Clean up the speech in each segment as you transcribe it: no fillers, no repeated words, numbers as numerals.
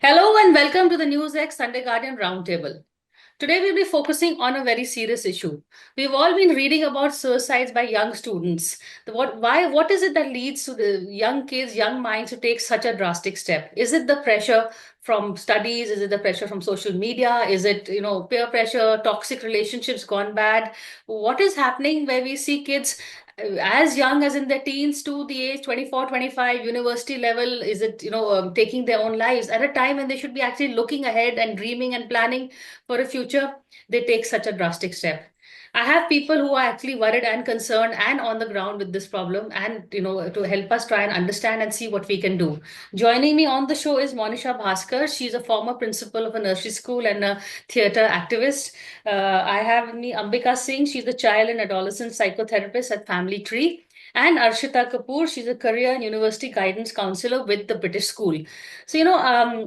Hello and welcome to the NewsX Sunday Guardian Roundtable. Today we'll be focusing on a very serious issue. We've all been reading about suicides by young students. What is it that leads to the young kids, young minds to take such a drastic step? Is it the pressure from studies? Is it the pressure from social media? Is it, peer pressure, toxic relationships gone bad? What is happening where we see kids as young as in their teens to the age 24, 25, university level? Is it, taking their own lives at a time when they should be actually looking ahead and dreaming and planning for a future? They take such a drastic step. I have people who are actually worried and concerned and on the ground with this problem, and to help us try and understand and see what we can do. Joining me on the show is Monisha Bhaskar. She's a former principal of a nursery school and a theatre activist. I have me Ambika Singh. She's the child and adolescent psychotherapist at Family Tree. And Arshita Kapoor, she's a career and university guidance counselor with the British School. So,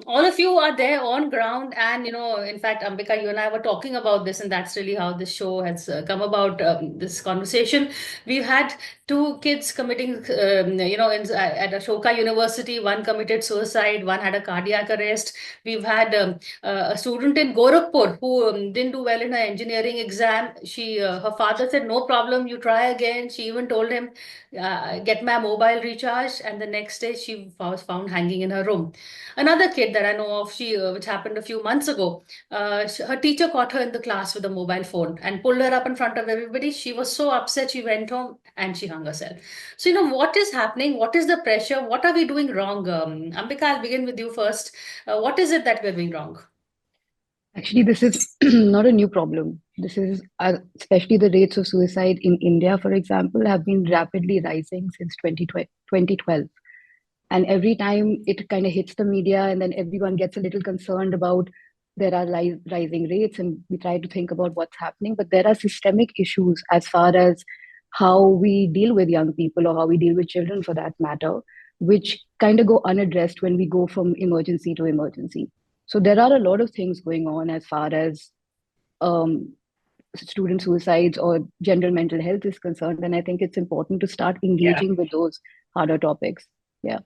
all of you are there on ground. And, in fact, Ambika, you and I were talking about this, and that's really how this show has come about, this conversation. We've had two kids committing, at Ashoka University, one committed suicide, one had a cardiac arrest. We've had a student in Gorakhpur who didn't do well in her engineering exam. Her father said, no problem, you try again. She even told him, get my mobile recharged. And the next day she was found hanging in her room. Another kid that I know of, which happened a few months ago, her teacher caught her in the class with a mobile phone and pulled her up in front of everybody. She was so upset, she went home and she hung herself. So, what is happening? What is the pressure? What are we doing wrong? Ambika, I'll begin with you first. What is it that we're doing wrong? Actually, this is not a new problem. This is especially the rates of suicide in India, for example, have been rapidly rising since 2012. And every time it kind of hits the media, and then everyone gets a little concerned about there are rising rates, and we try to think about what's happening. But there are systemic issues as far as how we deal with young people or how we deal with children for that matter, which kind of go unaddressed when we go from emergency to emergency. So there are a lot of things going on as far as um, student suicides or general mental health is concerned. And I think it's important to start Yeah. engaging with those harder topics. Yeah.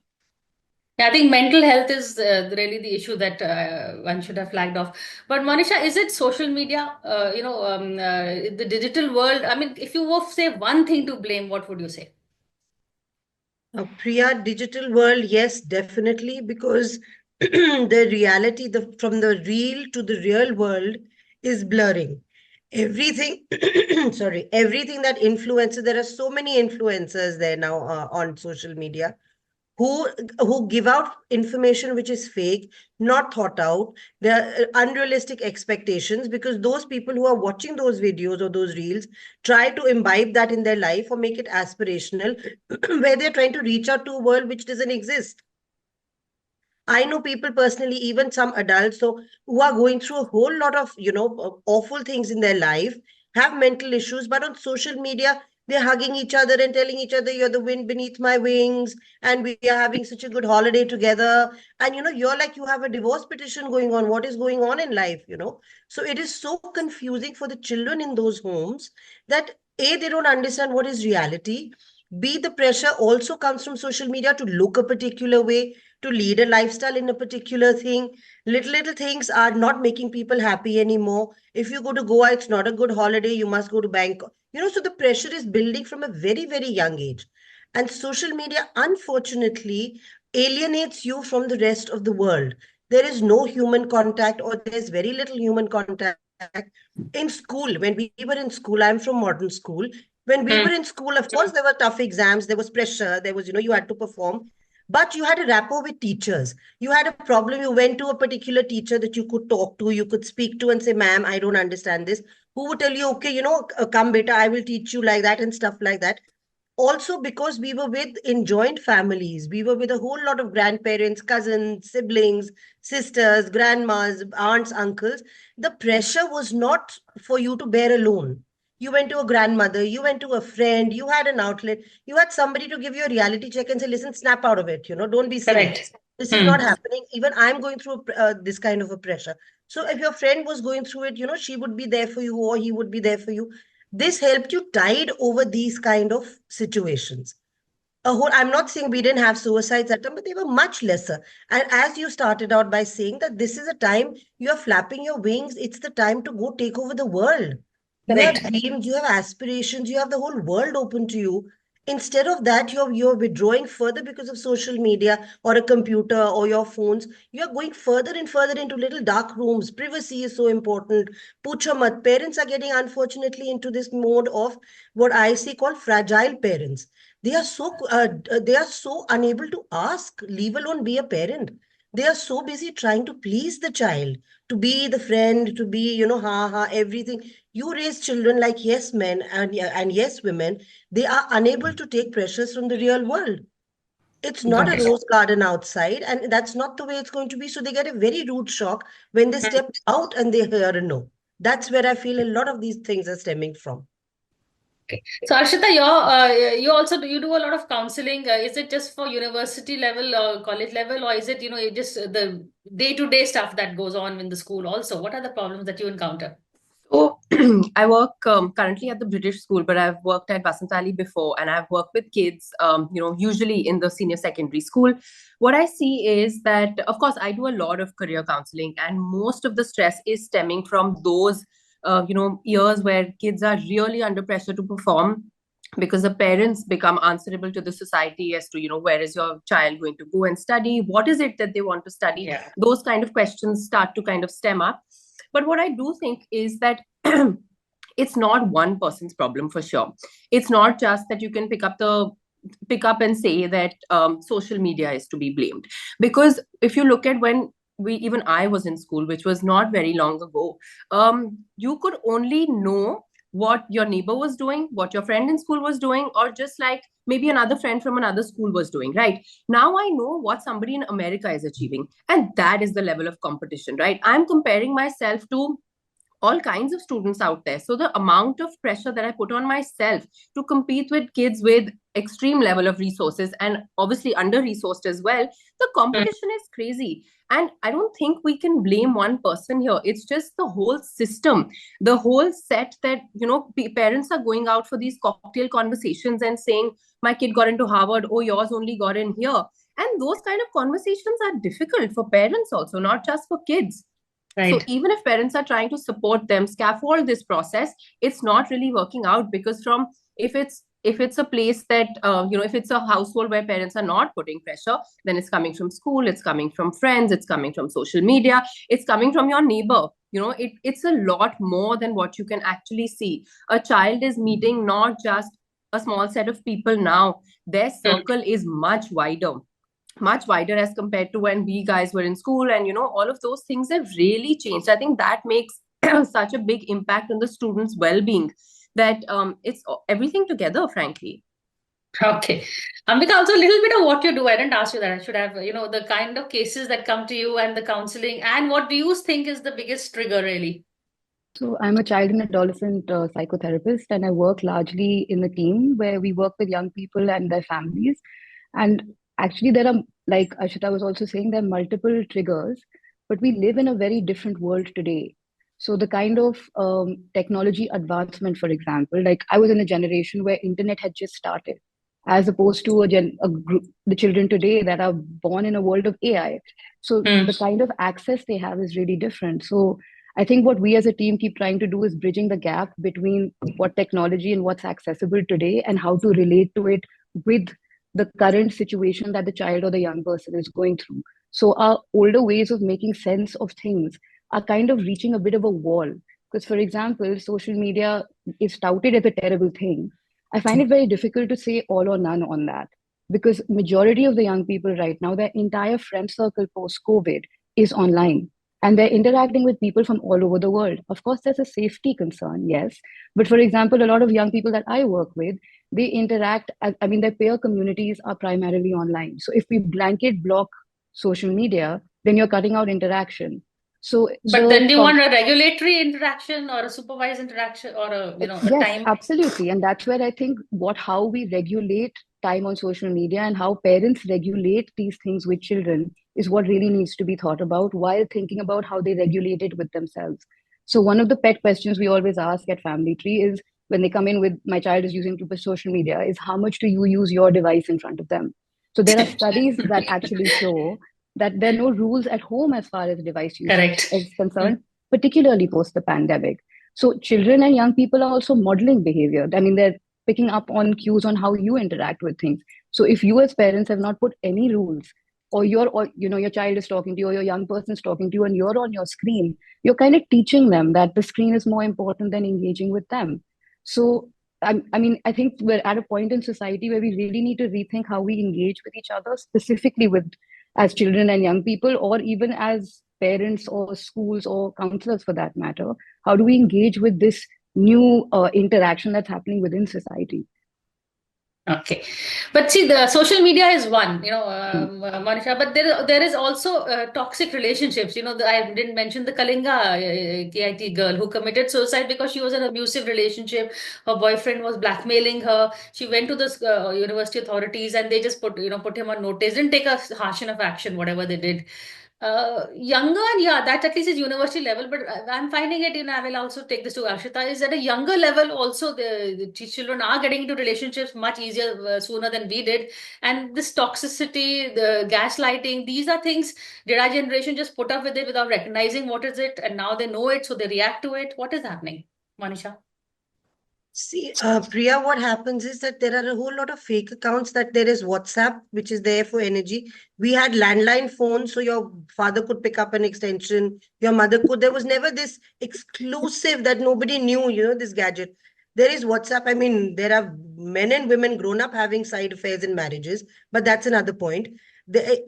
Yeah, I think mental health is really the issue that one should have flagged off. But Monisha, is it social media? The digital world. I mean, if you were to say one thing to blame, what would you say? Priya, digital world, yes, definitely, because the reality, from the real to the real world is blurring. Everything, sorry, everything that influences, there are so many influencers there now on social media who who give out information which is fake, not thought out. There are unrealistic expectations because those people who are watching those videos or those reels try to imbibe that in their life or make it aspirational, where they're trying to reach out to a world which doesn't exist. I know people personally, even some adults, so who are going through a whole lot of awful things in their life, have mental issues, but on social media they're hugging each other and telling each other, "You're the wind beneath my wings," and we are having such a good holiday together. And you're like you have a divorce petition going on. What is going on in life? So it is so confusing for the children in those homes that A, they don't understand what is reality. B, the pressure also comes from social media to look a particular way, to lead a lifestyle in a particular thing. Little things are not making people happy anymore. If you go to Goa, it's not a good holiday. You must go to Bangkok. So the pressure is building from a very, very young age. And social media, unfortunately, alienates you from the rest of the world. There is no human contact, or there's very little human contact. In school, when we were in school, I'm from modern school. When we were in school, of course, there were tough exams, there was pressure, there was, you had to perform, but you had a rapport with teachers. You had a problem, you went to a particular teacher that you could talk to, you could speak to and say, "Ma'am, I don't understand this." Who would tell you, "Okay, come beta, I will teach you," like that and stuff like that. Also, because we were in joint families, we were with a whole lot of grandparents, cousins, siblings, sisters, grandmas, aunts, uncles. The pressure was not for you to bear alone. You went to a grandmother, you went to a friend, you had an outlet, you had somebody to give you a reality check and say, "Listen, snap out of it, don't be silly. Correct. This is Hmm. not happening. Even I'm going through this kind of a pressure." So if your friend was going through it, she would be there for you or he would be there for you. This helped you tide over these kind of situations. I'm not saying we didn't have suicides at time, but they were much lesser. And as you started out by saying that this is a time you are flapping your wings, it's the time to go take over the world. You have Correct. dreams, you have aspirations, you have the whole world open to you. Instead of that, you're withdrawing further because of social media or a computer or your phones. You're going further and further into little dark rooms. Privacy is so important. Pucha mat. Parents are getting, unfortunately, into this mode of what I say called fragile parents. They are so unable to ask, leave alone be a parent. They are so busy trying to please the child, to be the friend, to be, ha ha, everything. You raise children like yes men and yes women. They are unable to take pressures from the real world. It's not Got a it. rose garden outside, and that's not the way it's going to be. So they get a very rude shock when they step out and they hear a no. That's where I feel a lot of these things are stemming from. Okay. So Arshita, you also do, you do a lot of counseling. Is it just for university level or college level, or is it, just the day-to-day stuff that goes on in the school also? What are the problems that you encounter? So I work currently at the British school, but I've worked at Vasantali before, and I've worked with kids, usually in the senior secondary school. What I see is that, of course, I do a lot of career counseling, and most of the stress is stemming from those, years where kids are really under pressure to perform, because the parents become answerable to the society as to, where is your child going to go and study? What is it that they want to study? Yeah. Those kind of questions start to kind of stem up. But what I do think is that it's not one person's problem for sure. It's not just that you can pick up and say that social media is to be blamed. Because if you look at when even I was in school, which was not very long ago, you could only know what your neighbor was doing, what your friend in school was doing, or just like maybe another friend from another school was doing, right? Now I know what somebody in America is achieving. And that is the level of competition, right? I'm comparing myself to all kinds of students out there. So the amount of pressure that I put on myself to compete with kids with extreme level of resources and obviously under resourced as well, the competition is crazy. And I don't think we can blame one person here. It's just the whole system, the whole set that, parents are going out for these cocktail conversations and saying, my kid got into Harvard, oh, yours only got in here. And those kind of conversations are difficult for parents also, not just for kids. So Right. even if parents are trying to support them, scaffold this process, it's not really working out, because from if it's a place that if it's a household where parents are not putting pressure, then it's coming from school, it's coming from friends, it's coming from social media, it's coming from your neighbor. It's a lot more than what you can actually see. A child is meeting not just a small set of people now, their circle is much wider as compared to when we guys were in school. And all of those things have really changed. I think that makes such a big impact on the students' well-being, that it's everything together, frankly. Okay. Ambika, also a little bit of what you do. I didn't ask you that. I should have, the kind of cases that come to you and the counseling. And what do you think is the biggest trigger, really? So I'm a child and adolescent psychotherapist, and I work largely in a team where we work with young people and their families. And actually, there are, like Ashita was also saying, there are multiple triggers, but we live in a very different world today. So the kind of technology advancement, for example, like I was in a generation where internet had just started, as opposed to a group, the children today that are born in a world of AI. So Hmm. the kind of access they have is really different. So I think what we as a team keep trying to do is bridging the gap between what technology and what's accessible today and how to relate to it with the current situation that the child or the young person is going through. So our older ways of making sense of things are kind of reaching a bit of a wall. Because, for example, social media is touted as a terrible thing. I find it very difficult to say all or none on that, because majority of the young people right now, their entire friend circle post-COVID is online, and they're interacting with people from all over the world. Of course, there's a safety concern, yes. But for example, a lot of young people that I work with, they interact, I mean, their peer communities are primarily online. So if we blanket block social media, then you're cutting out interaction. So But then do you want a regulatory interaction or a supervised interaction or a yes, time? absolutely. And that's where I think how we regulate time on social media and how parents regulate these things with children is what really needs to be thought about while thinking about how they regulate it with themselves. So one of the pet questions we always ask at Family Tree is, when they come in with, my child is using too much social media, is how much do you use your device in front of them? So there are studies that actually show that there are no rules at home as far as device usage Correct. is concerned, particularly post the pandemic. So children and young people are also modeling behavior. I mean, they're picking up on cues on how you interact with things. So if you as parents have not put any rules, or your child is talking to you, or your young person is talking to you, and you're on your screen, you're kind of teaching them that the screen is more important than engaging with them. So I think we're at a point in society where we really need to rethink how we engage with each other, specifically with as children and young people, or even as parents or schools or counselors for that matter. How do we engage with this new interaction that's happening within society? Okay, but see, the social media is one, Hmm. Monisha, but there is also toxic relationships. I didn't mention the Kalinga KIT girl who committed suicide because she was in an abusive relationship. Her boyfriend was blackmailing her. She went to the university authorities and they just put him on notice. Didn't take a harsh enough action, whatever they did. Younger, and yeah, that at least is university level, but I'm finding it, I will also take this to Arshita, is at a younger level also the children are getting into relationships much easier sooner than we did. And this toxicity, the gaslighting, these are things, did our generation just put up with it without recognizing what is it, and now they know it, so they react to it? What is happening, Manisha? See, Priya, what happens is that there are a whole lot of fake accounts, that there is WhatsApp, which is there for energy. We had landline phones, so your father could pick up an extension, your mother could. There was never this exclusive that nobody knew, this gadget. There is WhatsApp. I mean, there are men and women grown up having side affairs in marriages, but that's another point.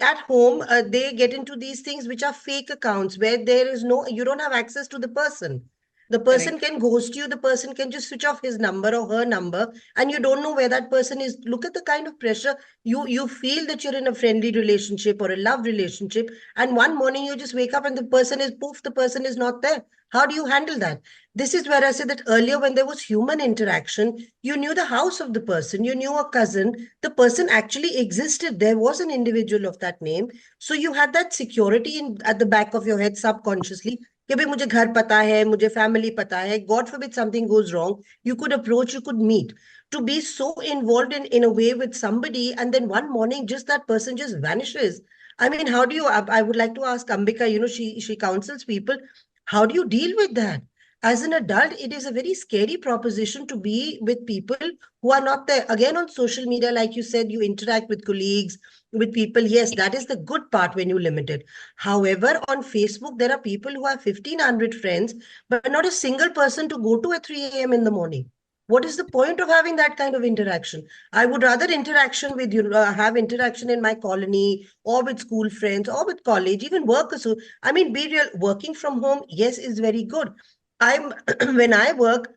At home, they get into these things which are fake accounts where you don't have access to the person. The person Correct. can ghost you, the person can just switch off his number or her number, and you don't know where that person is. Look at the kind of pressure you feel, that you're in a friendly relationship or a love relationship, and one morning you just wake up and the person is poof, the person is not there. How do you handle that? This is where I said that earlier, when there was human interaction, you knew the house of the person, you knew a cousin, the person actually existed, there was an individual of that name. So you had that security at the back of your head subconsciously, कि भाई मुझे घर पता है, मुझे family पता है, God forbid something goes wrong, you could approach, you could meet. To be so involved in a way with somebody, and then one morning just that person just vanishes. I mean, how do you, I would like to ask Ambika, she counsels people, how do you deal with that? As an adult, it is a very scary proposition to be with people who are not there. Again, on social media, like you said, you interact with colleagues, with people. Yes, that is the good part when you limit it. However, on Facebook, there are people who have 1,500 friends, but not a single person to go to at 3 a.m. in the morning. What is the point of having that kind of interaction? I would rather have interaction in my colony, or with school friends, or with college, even work. So, I mean, be real. Working from home, yes, is very good. I'm when I work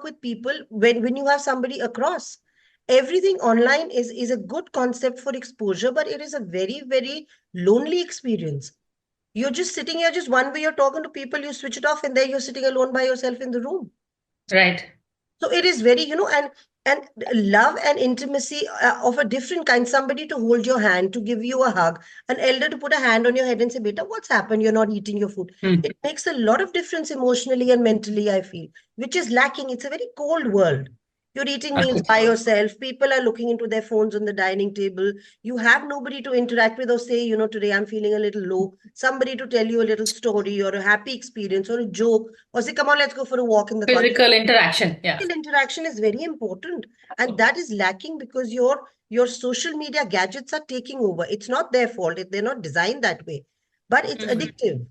with people. When you have somebody across, everything online is a good concept for exposure, but it is a very, very lonely experience. You're just sitting here, just one way you're talking to people, you switch it off, and there you're sitting alone by yourself in the room. Right. So it is very, and love and intimacy of a different kind. Somebody to hold your hand, to give you a hug, an elder to put a hand on your head and say, "Beta, what's happened? You're not eating your food." Hmm. It makes a lot of difference emotionally and mentally, I feel, which is lacking. It's a very cold world. You're eating meals by yourself. People are looking into their phones on the dining table. You have nobody to interact with or say, today I'm feeling a little low. Somebody to tell you a little story or a happy experience or a joke, or say, come on, let's go for a walk in the country. Physical interaction. Yeah. Interaction is very important, and that is lacking because your social media gadgets are taking over. It's not their fault. They're not designed that way, but it's Mhm. addictive.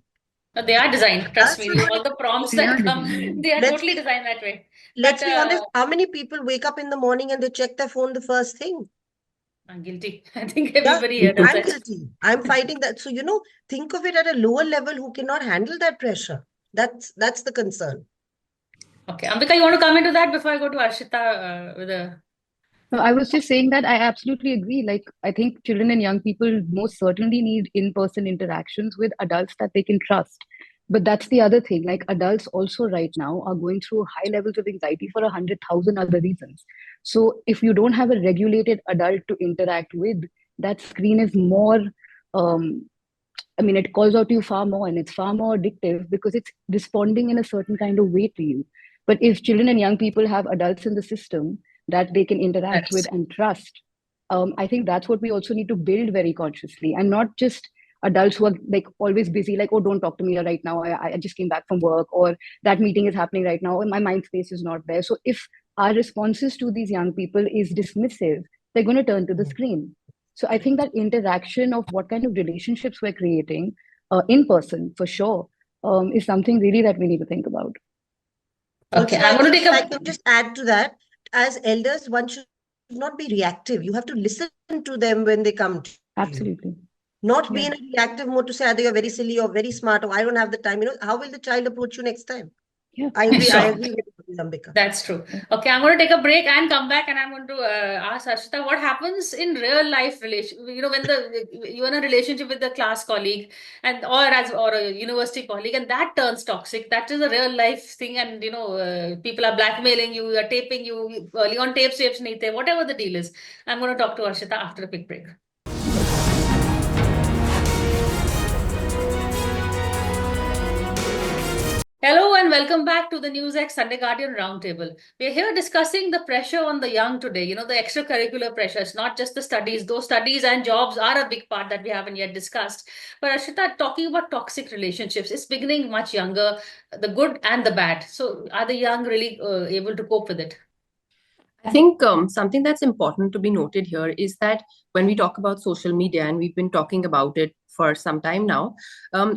No, they are designed. Trust Adults me. are not All the prompts They addicted. are that come, designed. they are let's totally be designed that way. But let's be honest, how many people wake up in the morning and they check their phone the first thing? I'm guilty. I think Yeah, everybody here does I'm that. guilty. I'm fighting that. So, think of it at a lower level, who cannot handle that pressure. That's the concern. Okay, Ambika, you want to come into that before I go to Arshita with a. No, I was just saying that I absolutely agree. Like, I think children and young people most certainly need in-person interactions with adults that they can trust. But that's the other thing. Like, adults also right now are going through high levels of anxiety for 100,000 other reasons. So if you don't have a regulated adult to interact with, that screen is more, um, I mean, it calls out to you far more, and it's far more addictive because it's responding in a certain kind of way to you. But if children and young people have adults in the system that they can interact with and trust, I think that's what we also need to build very consciously, and not just adults who are like always busy, like, oh, don't talk to me right now. I just came back from work, or that meeting is happening right now, and my mind space is not there. So if our responses to these young people is dismissive, they're going to turn to the screen. So I think that interaction of what kind of relationships we're creating in person, for sure, is something really that we need to think about. Okay, Also, I'm going to take I a. can just add to that. As elders, one should not be reactive. You have to listen to them when they come to you. Absolutely. Not be Yeah. in a reactive mode to say either you're very silly or very smart or I don't have the time. How will the child approach you next time? Yeah. I agree Sure. with you, Ambika. That's true. Okay, I'm going to take a break and come back, and I'm going to ask Arshita what happens in real life relation. When you're in a relationship with a class colleague or a university colleague, and that turns toxic. That is a real life thing, and people are blackmailing you, are taping you. Early on tapes nahi the, whatever the deal is. I'm going to talk to Arshita after a quick break. Hello and welcome back to the NewsX Sunday Guardian Roundtable. We're here discussing the pressure on the young today, the extracurricular pressures, not just the studies. Those studies and jobs are a big part that we haven't yet discussed. But Arshita, talking about toxic relationships, it's beginning much younger, the good and the bad. So are the young really able to cope with it? I think something that's important to be noted here is that when we talk about social media, and we've been talking about it for some time now,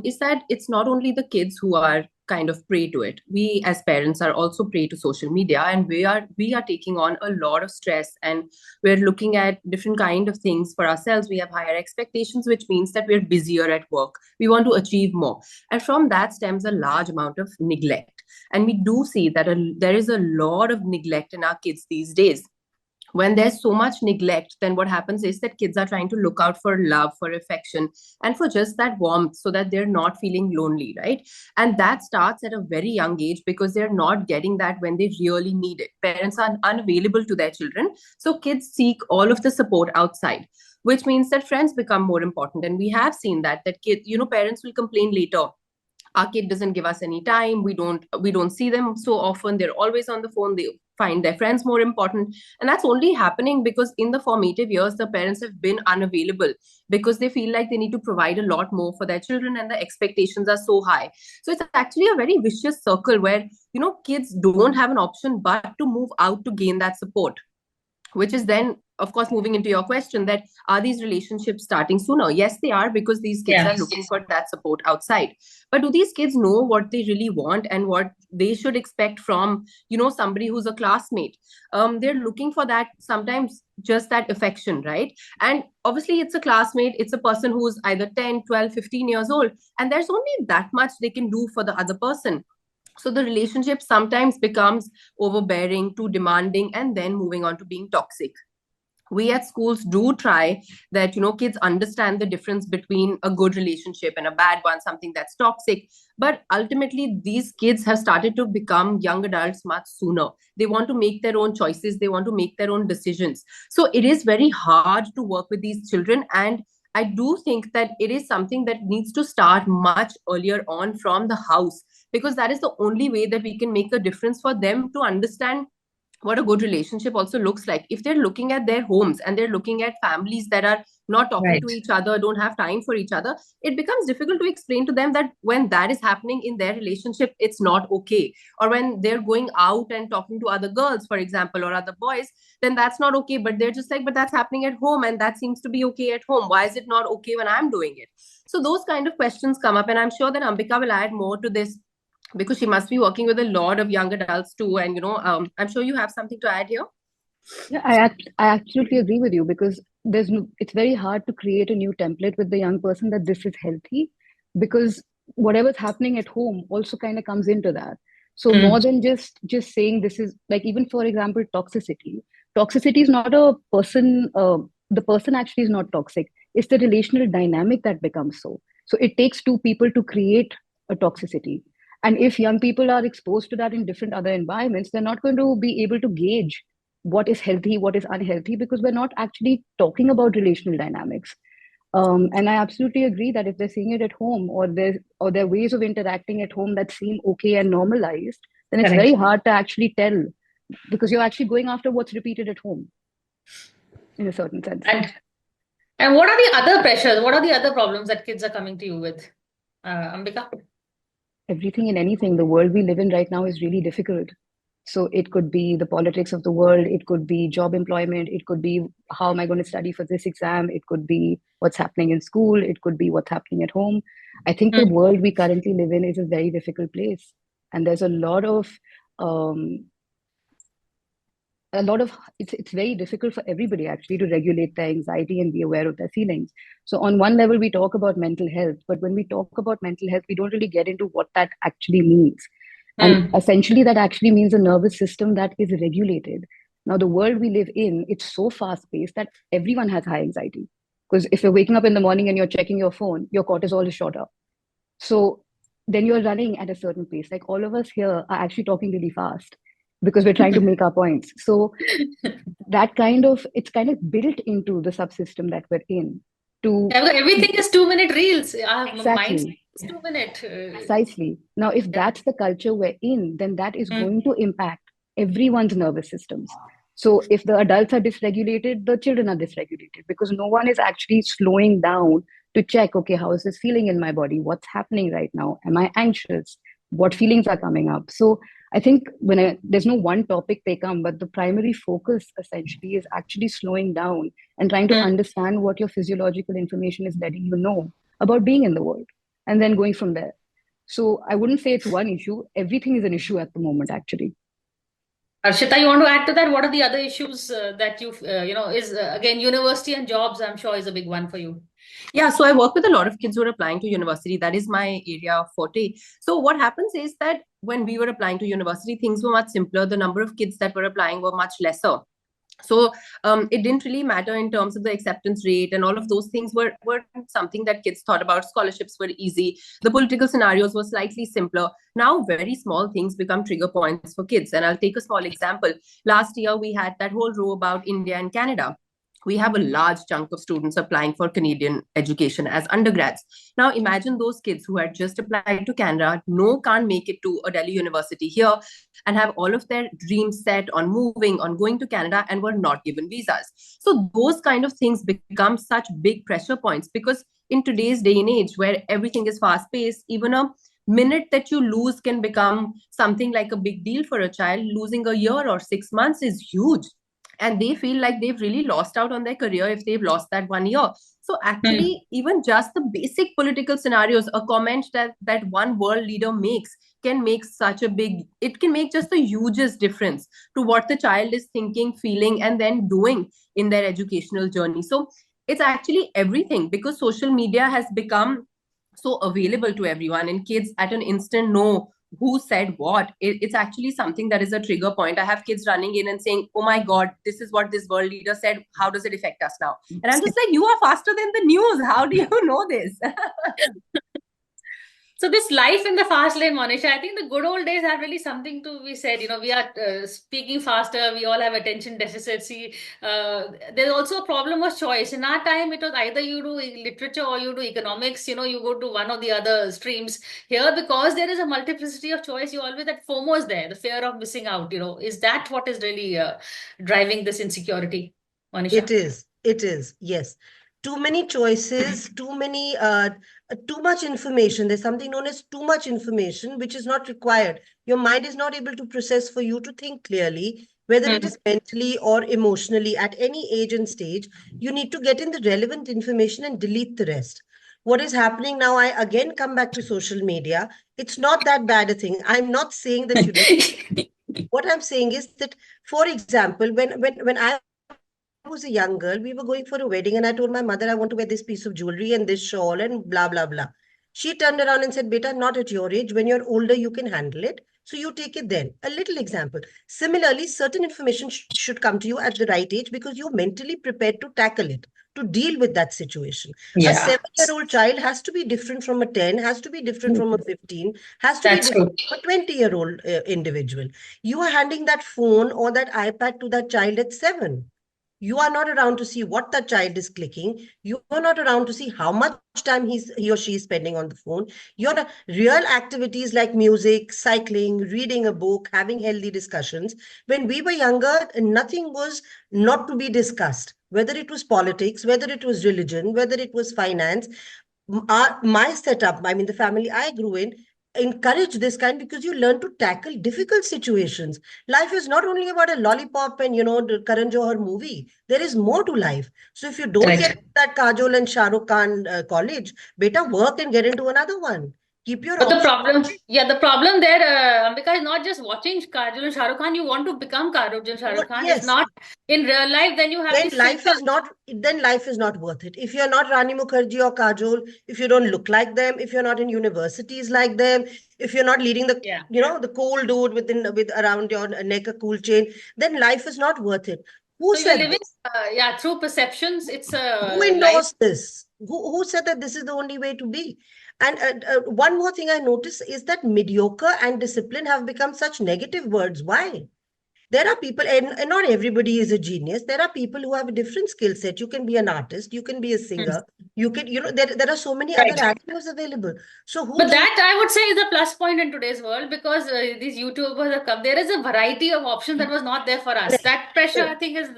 is that it's not only the kids who are kind of prey to it. We as parents are also prey to social media, and we are taking on a lot of stress, and we're looking at different kind of things for ourselves. We have higher expectations, which means that we're busier at work. We want to achieve more, and from that stems a large amount of neglect. And we do see that there is a lot of neglect in our kids these days. When there's so much neglect, then what happens is that kids are trying to look out for love, for affection, and for just that warmth, so that they're not feeling lonely, right? And that starts at a very young age, because they're not getting that when they really need it. Parents are unavailable to their children, so kids seek all of the support outside, which means that friends become more important. And we have seen that kids, parents will complain later, our kid doesn't give us any time, we don't see them so often, they're always on the phone, they find their friends more important. And that's only happening because in the formative years the parents have been unavailable, because they feel like they need to provide a lot more for their children, and the expectations are so high. So it's actually a very vicious circle where kids don't have an option but to move out to gain that support, which is then, of course, moving into your question, that are these relationships starting sooner? Yes, they are, because these kids are looking for that support outside. But do these kids know what they really want and what they should expect from, somebody who's a classmate? They're looking for that, sometimes just that affection, right? And obviously it's a classmate, it's a person who's either 10, 12, 15 years old, and there's only that much they can do for the other person. So the relationship sometimes becomes overbearing, too demanding, and then moving on to being toxic. We at schools do try that, kids understand the difference between a good relationship and a bad one, something that's toxic. But ultimately, these kids have started to become young adults much sooner. They want to make their own choices. They want to make their own decisions. So it is very hard to work with these children. And I do think that it is something that needs to start much earlier on from the house, because that is the only way that we can make a difference for them to understand what a good relationship also looks like. If they're looking at their homes and they're looking at families that are not talking to each other, don't have time for each other, it becomes difficult to explain to them that when that is happening in their relationship, it's not okay. Or when they're going out and talking to other girls, for example, or other boys, then that's not okay. But they're just like, but that's happening at home and that seems to be okay at home. Why is it not okay when I'm doing it? So those kind of questions come up, and I'm sure that Ambika will add more to this, because she must be working with a lot of young adults too. And, I'm sure you have something to add here. Yeah, I absolutely agree with you, because it's very hard to create a new template with the young person that this is healthy, because whatever's happening at home also kind of comes into that. So more than just saying this is, like, even for example, toxicity is not a person, the person actually is not toxic. It's the relational dynamic that becomes so. So it takes two people to create a toxicity. And if young people are exposed to that in different other environments, they're not going to be able to gauge what is healthy, what is unhealthy, because we're not actually talking about relational dynamics. And I absolutely agree that if they're seeing it at home, or there are ways of interacting at home that seem okay and normalized, then it's Correct. very hard to actually tell, because you're actually going after what's repeated at home in a certain sense. And what are the other pressures? What are the other problems that kids are coming to you with, Ambika? Everything and anything. The world we live in right now is really difficult. So it could be the politics of the world, it could be job employment, it could be how am I going to study for this exam, it could be what's happening in school, it could be what's happening at home. I think the world we currently live in is a very difficult place. And there's a lot of it's very difficult for everybody actually to regulate their anxiety and be aware of their feelings. So on one level we talk about mental health, but when we talk about mental health we don't really get into what that actually means. And essentially that actually means a nervous system that is regulated. Now the world we live in, it's so fast paced that everyone has high anxiety, because if you're waking up in the morning and you're checking your phone, your cortisol is shot up. So then you're running at a certain pace. Like all of us here are actually talking really fast because we're trying to make our points. So that it's kind of built into the subsystem that we're in. Everything is 2-minute reels. Exactly. It's 2-minute. Precisely. Now, if that's the culture we're in, then that is going to impact everyone's nervous systems. So if the adults are dysregulated, the children are dysregulated, because no one is actually slowing down to check, okay, how is this feeling in my body? What's happening right now? Am I anxious? What feelings are coming up? So I think there's no one topic they come, but the primary focus essentially is actually slowing down and trying to understand what your physiological information is letting you know about being in the world, and then going from there. So I wouldn't say it's one issue. Everything is an issue at the moment, actually. Arshita, you want to add to that? What are the other issues that again, university and jobs, I'm sure, is a big one for you. Yeah, so I work with a lot of kids who are applying to university. That is my area of forte. So what happens is that when we were applying to university, things were much simpler. The number of kids that were applying were much lesser. So it didn't really matter in terms of the acceptance rate, and all of those things were something that kids thought about. Scholarships were easy. The political scenarios were slightly simpler. Now very small things become trigger points for kids. And I'll take a small example. Last year, we had that whole row about India and Canada. We have a large chunk of students applying for Canadian education as undergrads. Now, imagine those kids who had just applied to Canada, can't make it to a Delhi university here, and have all of their dreams set on moving, on going to Canada, and were not given visas. So those kind of things become such big pressure points, because in today's day and age where everything is fast paced, even a minute that you lose can become something like a big deal for a child. Losing a year or 6 months is huge. And they feel like they've really lost out on their career if they've lost that 1 year. So actually, even just the basic political scenarios, a comment that one world leader makes can make it can make just the hugest difference to what the child is thinking, feeling, and then doing in their educational journey. So it's actually everything, because social media has become so available to everyone, and kids at an instant know who said what. It's actually something that is a trigger point. I have kids running in and saying, oh my God, this is what this world leader said. How does it affect us now? And I'm just like, you are faster than the news. How do you know this? So this life in the fast lane, Monisha, I think the good old days have really something to be said. We are speaking faster. We all have attention deficits. There's also a problem of choice. In our time, it was either you do literature or you do economics. You go to one or the other streams. Here, because there is a multiplicity of choice, you always, that FOMO is there, the fear of missing out. Is that what is really driving this insecurity, Monisha? It is, yes. Too many choices, too much information. There's something known as too much information, which is not required. Your mind is not able to process for you to think clearly, whether it is mentally or emotionally. At any age and stage, you need to get in the relevant information and delete the rest. What is happening now, I again come back to social media. It's not that bad a thing. I'm not saying that you don't. What I'm saying is that, for example, when I was a young girl, we were going for a wedding, and I told my mother, I want to wear this piece of jewelry and this shawl and blah, blah, blah. She turned around and said, Beta, not at your age. When you're older, you can handle it. So you take it then. A little example. Similarly, certain information should come to you at the right age, because you're mentally prepared to tackle it, to deal with that situation. Yeah. A 7-year-old child has to be different from a 10, has to be different from a 15, has to be different from a 20-year-old individual. You are handing that phone or that iPad to that child at 7. You are not around to see what the child is clicking. You are not around to see how much time he or she is spending on the phone. Your real activities like music, cycling, reading a book, having healthy discussions. When we were younger, nothing was not to be discussed, whether it was politics, whether it was religion, whether it was finance. My setup, I mean, the family I grew in, encourage this kind because you learn to tackle difficult situations. Life is not only about a lollipop and, the Karan Johar movie. There is more to life. So if you don't get that Kajol and Shah Rukh Khan college, better work and get into another one. Keep your But the options. problem there, Ambika, is not just watching Kajol and Shah Rukh Khan. You want to become Kajol and Shah Rukh Khan. It's Yes, not in real life. Then you have then this life filter. is not then life is not worth it. If you're not Rani Mukherjee or Kajol, if you don't look like them, if you're not in universities like them, if you're not leading the Yeah. the cool dude with around your neck a cool chain, then life is not worth it. Who So you're said living, this? through perceptions. It's Who a life. endorsed this? Who said that this is the only way to be? And one more thing I notice is that mediocre and discipline have become such negative words. Why? There are people, and not everybody is a genius. There are people who have a different skill set. You can be an artist, you can be a singer, you can, there are so many other Right. avenues available. So who But gave that I would say is a plus point in today's world because these YouTubers have come. There is a variety of options that was not there for us. That pressure, I think, is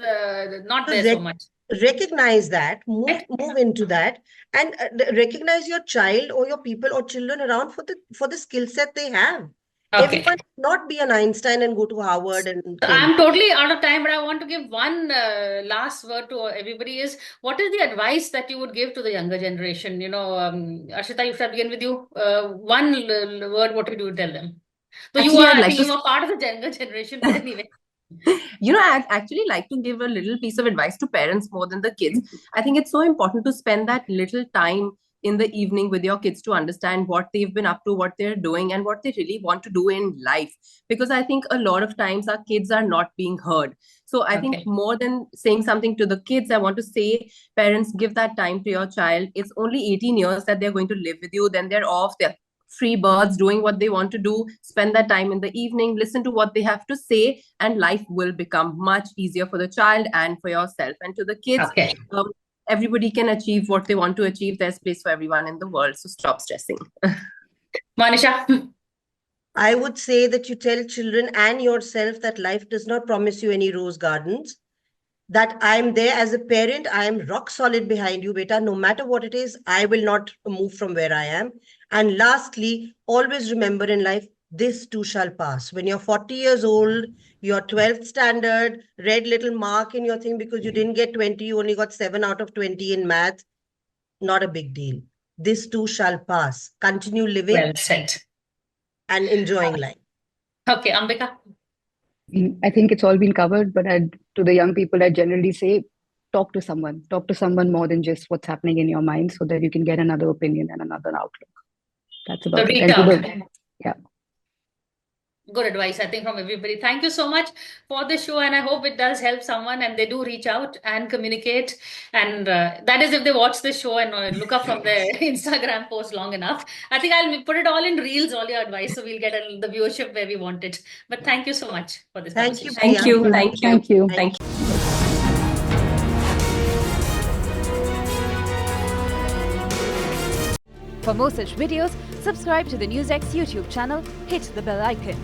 not there so much. recognize that, Right? move into that, and recognize your child or your people or children around for the skill set they have. Okay. Everyone not be an Einstein and go to Harvard and So Cambridge. I'm totally out of time, but I want to give one last word to everybody is what is the advice that you would give to the younger generation? Arshita, if I begin with you, one word, what would you tell them? So Actually, I'd I like think to you are part of the younger generation, but anyway. I'd actually like to give a little piece of advice to parents more than the kids. I think it's so important to spend that little time in the evening with your kids to understand what they've been up to, what they're doing, and what they really want to do in life. Because I think a lot of times our kids are not being heard. So I think more than saying something to the kids, I want to say, parents, give that time to your child. It's only 18 years that they're going to live with you. Then they're off. They're free birds doing what they want to do. Spend that time in the evening, listen to what they have to say, and life will become much easier for the child and for yourself. And to the kids, everybody can achieve what they want to achieve. There's place for everyone in the world, so stop stressing. Monisha. I would say that you tell children and yourself that life does not promise you any rose gardens, that I'm there as a parent. I am rock solid behind you, beta. No matter what it is, I will not move from where I am. And lastly, always remember in life, this too shall pass. When you're 40 years old, your 12th standard, red little mark in your thing because you didn't get 20, you only got 7 out of 20 in math. Not a big deal. This too shall pass. Continue living. Well said. And enjoying life. Okay, Ambika. I think it's all been covered, but to the young people, I generally say, talk to someone more than just what's happening in your mind so that you can get another opinion and another outlook. That's about it. And yeah. Good advice, I think, from everybody. Thank you so much for the show, and I hope it does help someone and they do reach out and communicate. And that is if they watch the show and look up from their Instagram post long enough. I think I'll put it all in reels, all your advice, so we'll get the viewership where we want it. But thank you so much for this conversation. Thank you. Thank you. Thank you. For more such videos, subscribe to the NewsX YouTube channel, hit the bell icon.